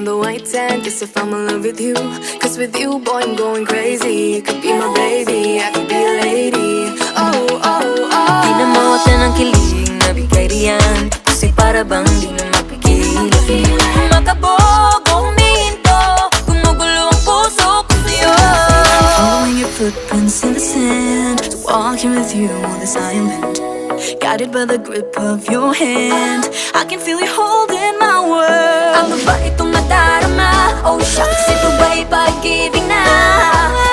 on the white sand, guess if I'm in love with you. Cause with you, boy, I'm going crazy. You could be my baby, I could be a lady. Oh, oh, oh. Di na mawatan ang kilig na bigay riyan, kasi para bang di na mapigil. Makabog o huminto, gumugulo ang puso ko sa'yo. Following your footprints in the sand, walking with you on this island, guided by the grip of your hand. I can feel you holding my world. Ano ba itong nadarama? Oh shucks, ito ba'y pag-ibig na?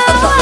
Totoo